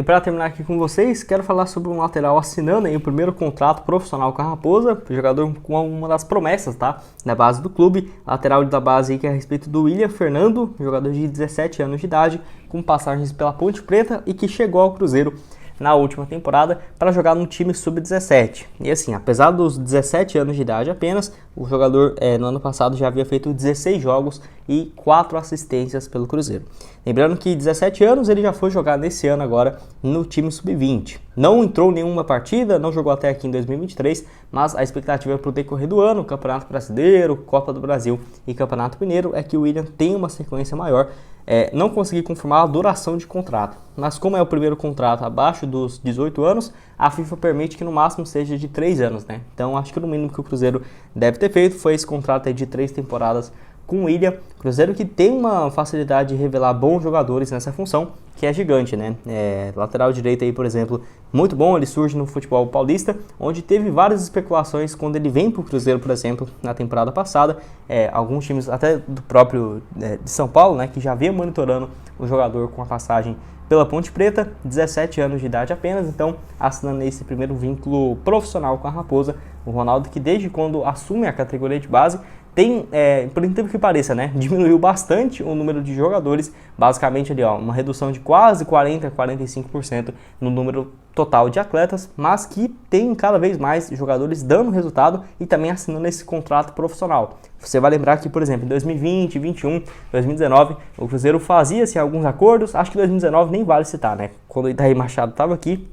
E para terminar aqui com vocês, quero falar sobre um lateral assinando aí o primeiro contrato profissional com a Raposa, jogador com uma das promessas, tá? Da base do clube, lateral da base aí que é a respeito do William Fernando, jogador de 17 anos de idade, com passagens pela Ponte Preta e que chegou ao Cruzeiro na última temporada para jogar no time sub-17. E assim, apesar dos 17 anos de idade apenas, o jogador no ano passado já havia feito 16 jogos e 4 assistências pelo Cruzeiro. Lembrando que 17 anos ele já foi jogar nesse ano agora no time sub-20. Não entrou em nenhuma partida, não jogou até aqui em 2023, mas a expectativa para o decorrer do ano, Campeonato Brasileiro, Copa do Brasil e Campeonato Mineiro, é que o William tenha uma sequência maior. Não consegui confirmar a duração de contrato, mas como é o primeiro contrato abaixo dos 18 anos, a FIFA permite que no máximo seja de 3 anos, né? Então acho que no mínimo que o Cruzeiro deve ter feito foi esse contrato aí de 3 temporadas com o William. Cruzeiro que tem uma facilidade de revelar bons jogadores nessa função, que é gigante, né? Lateral direito aí, por exemplo, muito bom, ele surge no futebol paulista, onde teve várias especulações quando ele vem para o Cruzeiro, por exemplo, na temporada passada. Alguns times, até do próprio de São Paulo, né, que já vinha monitorando o jogador com a passagem pela Ponte Preta, 17 anos de idade apenas, então assinando esse primeiro vínculo profissional com a Raposa, o Ronaldo que desde quando assume a categoria de base, tem, por incrível que pareça, né, diminuiu bastante o número de jogadores, basicamente ali, uma redução de quase 40-45% no número total de atletas, mas que tem cada vez mais jogadores dando resultado e também assinando esse contrato profissional. Você vai lembrar que, por exemplo, em 2020, 2021, 2019, o Cruzeiro fazia-se alguns acordos, acho que 2019 nem vale citar, né, quando o Itaí Machado estava aqui,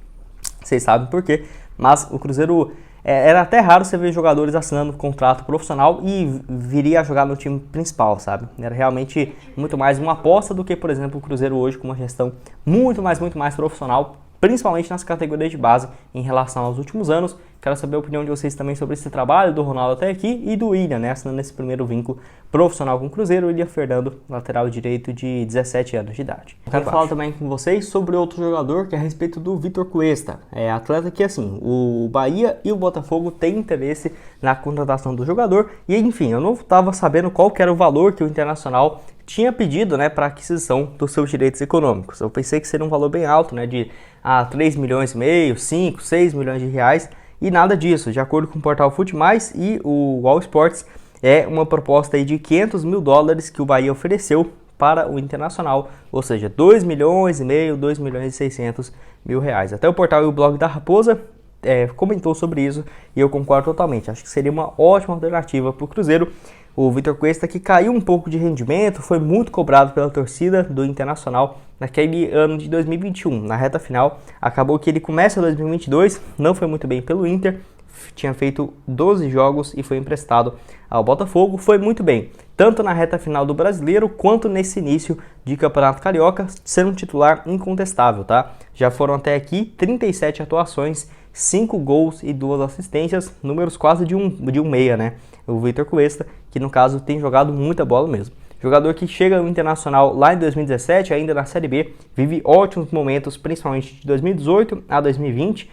vocês sabem por quê, mas o Cruzeiro... Era até raro você ver jogadores assinando contrato profissional e viria a jogar no time principal, sabe? Era realmente muito mais uma aposta do que, por exemplo, o Cruzeiro hoje com uma gestão muito mais profissional, principalmente nas categorias de base em relação aos últimos anos. Quero saber a opinião de vocês também sobre esse trabalho do Ronaldo até aqui e do William, né? Assinando esse primeiro vínculo profissional com o Cruzeiro, o William Fernando, lateral direito de 17 anos de idade. Quero falar também com vocês sobre outro jogador que é a respeito do Vitor Cuesta. Atleta que, assim, o Bahia e o Botafogo têm interesse na contratação do jogador e, enfim, eu não estava sabendo qual que era o valor que o Internacional tinha pedido, né, para aquisição dos seus direitos econômicos. Eu pensei que seria um valor bem alto, né, de 3 milhões e meio, 5, 6 milhões de reais, e nada disso. De acordo com o portal FUTEMAIS e o All Sports, é uma proposta aí de 500 mil dólares que o Bahia ofereceu para o Internacional, ou seja, 2 milhões e meio, 2 milhões e 600 mil reais. Até o portal e o blog da Raposa comentou sobre isso e eu concordo totalmente. Acho que seria uma ótima alternativa para o Cruzeiro. O Vitor Cuesta, que caiu um pouco de rendimento, foi muito cobrado pela torcida do Internacional naquele ano de 2021. Na reta final, acabou que ele começa 2022, não foi muito bem pelo Inter, tinha feito 12 jogos e foi emprestado ao Botafogo, foi muito bem, tanto na reta final do Brasileiro, quanto nesse início de Campeonato Carioca, sendo um titular incontestável, tá? Já foram até aqui 37 atuações, 5 gols e 2 assistências, números quase de um meia, né? O Vitor Cuesta, que no caso tem jogado muita bola mesmo. Jogador que chega no Internacional lá em 2017, ainda na Série B, vive ótimos momentos, principalmente de 2018 a 2020.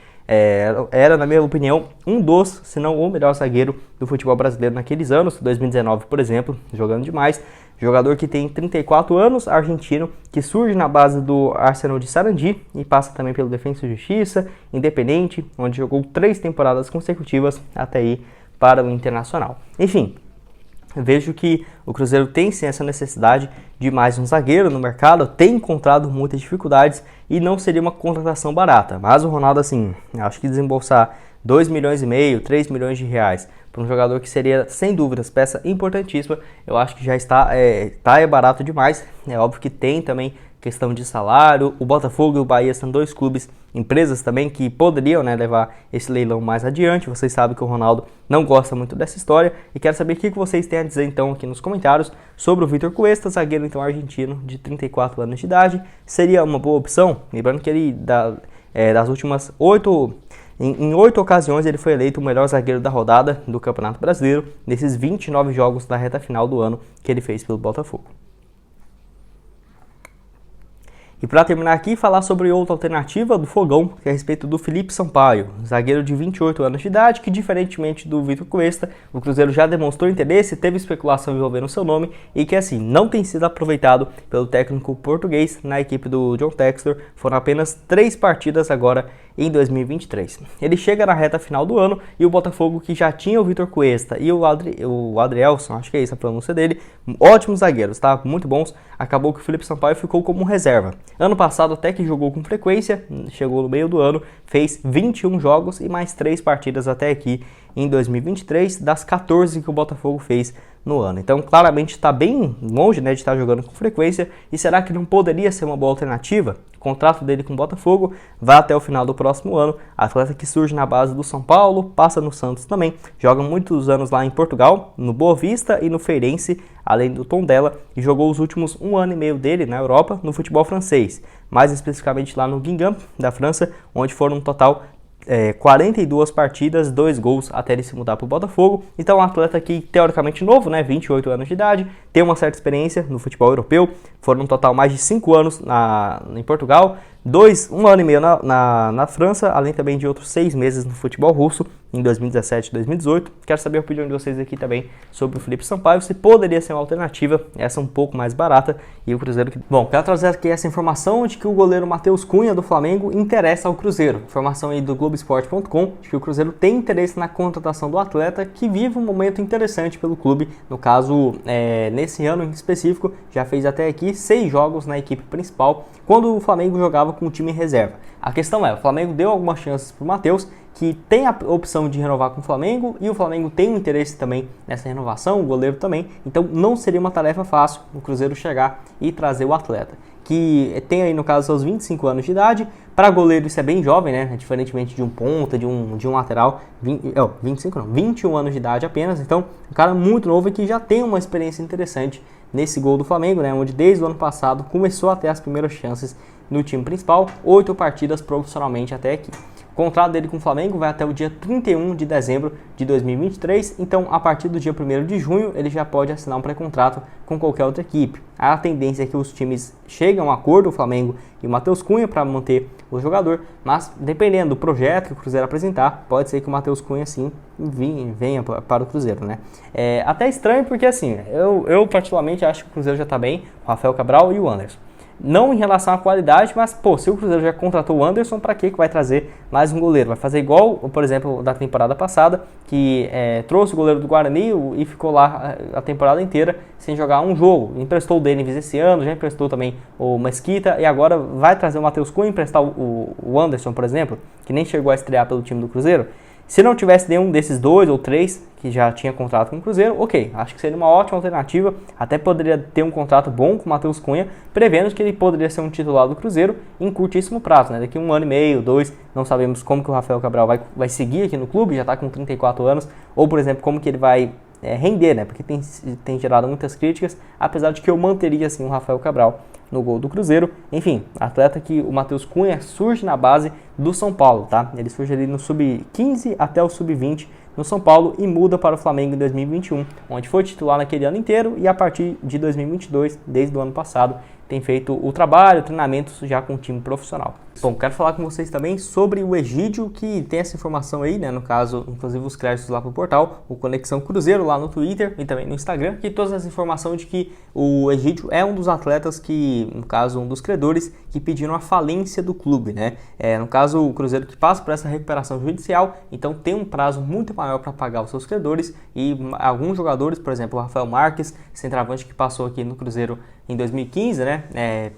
Era, na minha opinião, um dos, se não o melhor zagueiro do futebol brasileiro naqueles anos, 2019, por exemplo, jogando demais. Jogador que tem 34 anos, argentino, que surge na base do Arsenal de Sarandi e passa também pelo Defensa e Justiça, Independente, onde jogou 3 temporadas consecutivas até aí para o Internacional. Enfim, vejo que o Cruzeiro tem sim essa necessidade de mais um zagueiro no mercado, tem encontrado muitas dificuldades e não seria uma contratação barata. Mas o Ronaldo, assim, acho que desembolsar 2 milhões e meio, 3 milhões de reais para um jogador que seria, sem dúvidas, peça importantíssima, eu acho que já está barato demais. É óbvio que tem também questão de salário. O Botafogo e o Bahia são 2 clubes, empresas também que poderiam, né, levar esse leilão mais adiante. Vocês sabem que o Ronaldo não gosta muito dessa história e quero saber o que vocês têm a dizer então aqui nos comentários sobre o Vitor Cuesta, zagueiro então argentino de 34 anos de idade. Seria uma boa opção? Lembrando que ele das últimas 8 ocasiões ele foi eleito o melhor zagueiro da rodada do Campeonato Brasileiro nesses 29 jogos da reta final do ano que ele fez pelo Botafogo. E para terminar aqui, falar sobre outra alternativa do Fogão, que é a respeito do Felipe Sampaio, zagueiro de 28 anos de idade, que diferentemente do Vitor Cuesta, o Cruzeiro já demonstrou interesse, teve especulação envolvendo seu nome e que assim, não tem sido aproveitado pelo técnico português na equipe do John Textor. Foram apenas 3 partidas agora em 2023. Ele chega na reta final do ano e o Botafogo, que já tinha o Vitor Cuesta e o Adrielson, acho que é isso a pronúncia dele, ótimos zagueiros, tá? Muito bons. Acabou que o Felipe Sampaio ficou como reserva. Ano passado até que jogou com frequência, chegou no meio do ano, fez 21 jogos e mais 3 partidas até aqui em 2023, das 14 que o Botafogo fez no ano. Então, claramente está bem longe, né, de estar jogando com frequência. E será que não poderia ser uma boa alternativa? O contrato dele com o Botafogo vai até o final do próximo ano. Atleta que surge na base do São Paulo, passa no Santos também, joga muitos anos lá em Portugal, no Boa Vista e no Feirense, além do Tondela, e jogou os últimos 1 ano e meio dele na Europa no futebol francês, mais especificamente lá no Guingamp da França, onde foram um total 42 partidas, 2 gols até ele se mudar para o Botafogo. Então, um atleta que teoricamente novo, né, 28 anos de idade, tem uma certa experiência no futebol europeu. Foram um total mais de 5 anos em Portugal, 1 ano e meio na França, além também de outros 6 meses no futebol russo, em 2017 e 2018. Quero saber a opinião de vocês aqui também sobre o Felipe Sampaio, se poderia ser uma alternativa, essa um pouco mais barata, e o Cruzeiro que... Bom, quero trazer aqui essa informação de que o goleiro Matheus Cunha do Flamengo interessa ao Cruzeiro. Informação aí do Globoesporte.com, de que o Cruzeiro tem interesse na contratação do atleta, que vive um momento interessante pelo clube. No caso, nesse ano em específico, já fez até aqui 6 jogos na equipe principal, quando o Flamengo jogava com o time em reserva. A questão é, o Flamengo deu algumas chances para o Matheus, que tem a opção de renovar com o Flamengo, e o Flamengo tem um interesse também nessa renovação, o goleiro também, então não seria uma tarefa fácil o Cruzeiro chegar e trazer o atleta, que tem aí no caso seus 25 anos de idade. Para goleiro isso é bem jovem, né, diferentemente de um ponta, de um lateral, 21 anos de idade apenas, então um cara muito novo e que já tem uma experiência interessante nesse gol do Flamengo, né, onde desde o ano passado começou a ter as primeiras chances no time principal, 8 partidas profissionalmente até aqui. O contrato dele com o Flamengo vai até o dia 31 de dezembro de 2023, então a partir do dia 1º de junho ele já pode assinar um pré-contrato com qualquer outra equipe. A tendência é que os times cheguem a um acordo, o Flamengo e o Matheus Cunha, para manter o jogador, mas dependendo do projeto que o Cruzeiro apresentar, pode ser que o Matheus Cunha sim venha para o Cruzeiro, né? É até estranho porque assim, eu particularmente acho que o Cruzeiro já está bem, o Rafael Cabral e o Anderson. Não em relação à qualidade, mas, pô, se o Cruzeiro já contratou o Anderson, para que vai trazer mais um goleiro? Vai fazer igual, por exemplo, da temporada passada, que trouxe o goleiro do Guarani e ficou lá a temporada inteira sem jogar um jogo. Emprestou o Denis esse ano, já emprestou também o Mesquita, e agora vai trazer o Matheus Cunha e emprestar o Anderson, por exemplo, que nem chegou a estrear pelo time do Cruzeiro. Se não tivesse nenhum desses 2 ou 3 que já tinha contrato com o Cruzeiro, ok, acho que seria uma ótima alternativa, até poderia ter um contrato bom com o Matheus Cunha, prevendo que ele poderia ser um titular do Cruzeiro em curtíssimo prazo, né? Daqui 1 ano e meio, 2, não sabemos como que o Rafael Cabral vai seguir aqui no clube, já está com 34 anos, ou por exemplo, como que ele vai render, né? Porque tem gerado muitas críticas, apesar de que eu manteria assim o Rafael Cabral no gol do Cruzeiro. Enfim, atleta que o Matheus Cunha surge na base do São Paulo, tá? Ele surge ali no sub-15 até o sub-20 no São Paulo e muda para o Flamengo em 2021, onde foi titular naquele ano inteiro, e a partir de 2022, desde o ano passado, tem feito o trabalho, treinamentos já com o time profissional. Bom, quero falar com vocês também sobre o Egídio, que tem essa informação aí, né, no caso, inclusive os créditos lá pro portal, o Conexão Cruzeiro lá no Twitter e também no Instagram, que todas as informações de que o Egídio é um dos atletas que, no caso, um dos credores que pediram a falência do clube, né, no caso, o Cruzeiro que passa por essa recuperação judicial, então tem um prazo muito maior para pagar os seus credores, e alguns jogadores, por exemplo, o Rafael Marques, centroavante que passou aqui no Cruzeiro em 2015, né,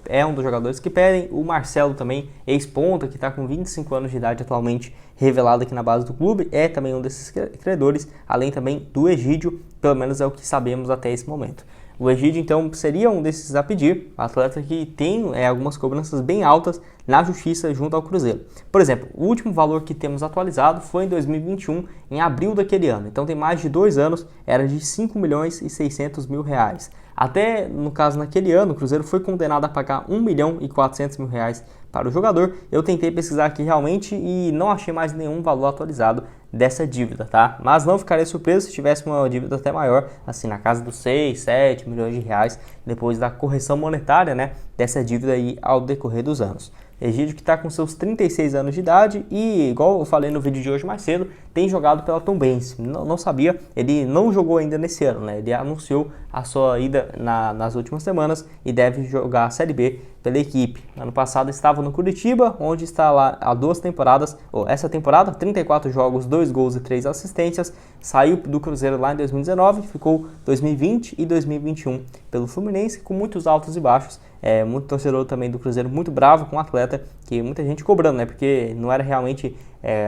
é um dos jogadores que pedem. O Marcelo também, ex-ponta, que está com 25 anos de idade atualmente, revelado aqui na base do clube, é também um desses credores, além também do Egídio, pelo menos é o que sabemos até esse momento. O Egídio, então, seria um desses a pedir, atleta que tem algumas cobranças bem altas na justiça junto ao Cruzeiro. Por exemplo, o último valor que temos atualizado foi em 2021, em abril daquele ano. Então tem mais de 2 anos, era de 5 milhões e 600 mil reais. Até, no caso, naquele ano, o Cruzeiro foi condenado a pagar 1 milhão e 400 mil reais para o jogador. Eu tentei pesquisar aqui realmente e não achei mais nenhum valor atualizado dessa dívida, tá? Mas não ficaria surpreso se tivesse uma dívida até maior, assim, na casa dos 6, 7 milhões de reais, depois da correção monetária, né, dessa dívida aí ao decorrer dos anos. Egídio que está com seus 36 anos de idade e, igual eu falei no vídeo de hoje mais cedo, tem jogado pela Tombense. Não sabia, ele não jogou ainda nesse ano, né? Ele anunciou a sua ida nas últimas semanas e deve jogar a Série B pela equipe. Ano passado estava no Curitiba, onde está lá há 2 temporadas, essa temporada, 34 jogos, 2 gols e 3 assistências. Saiu do Cruzeiro lá em 2019, ficou 2020 e 2021 pelo Fluminense, com muitos altos e baixos. Muito torcedor também do Cruzeiro muito bravo com o atleta, que muita gente cobrando, né? Porque não era realmente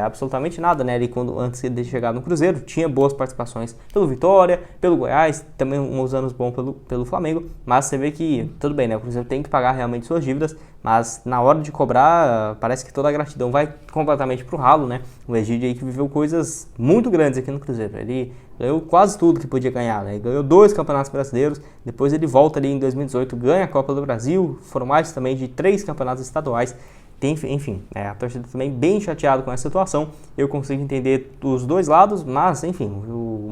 absolutamente nada, né? Ele, antes de chegar no Cruzeiro, tinha boas participações pelo Vitória, pelo Goiás, também uns anos bons pelo Flamengo, mas você vê que, tudo bem, né? O Cruzeiro tem que pagar realmente suas dívidas, mas na hora de cobrar, parece que toda a gratidão vai completamente pro ralo, né? O Egídio aí que viveu coisas muito grandes aqui no Cruzeiro. Ele ganhou quase tudo que podia ganhar, né? Ele ganhou 2 campeonatos brasileiros, depois ele volta ali em 2018, ganha a Copa do Brasil, foram mais também de 3 campeonatos estaduais. Enfim, a torcida também bem chateada com essa situação. Eu consigo entender dos dois lados, mas enfim,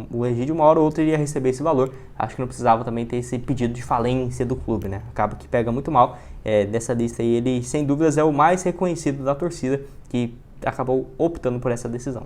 o Egídio uma hora ou outra iria receber esse valor. Acho que não precisava também ter esse pedido de falência do clube, né? Acaba que pega muito mal. Dessa lista aí, ele sem dúvidas é o mais reconhecido da torcida, que acabou optando por essa decisão.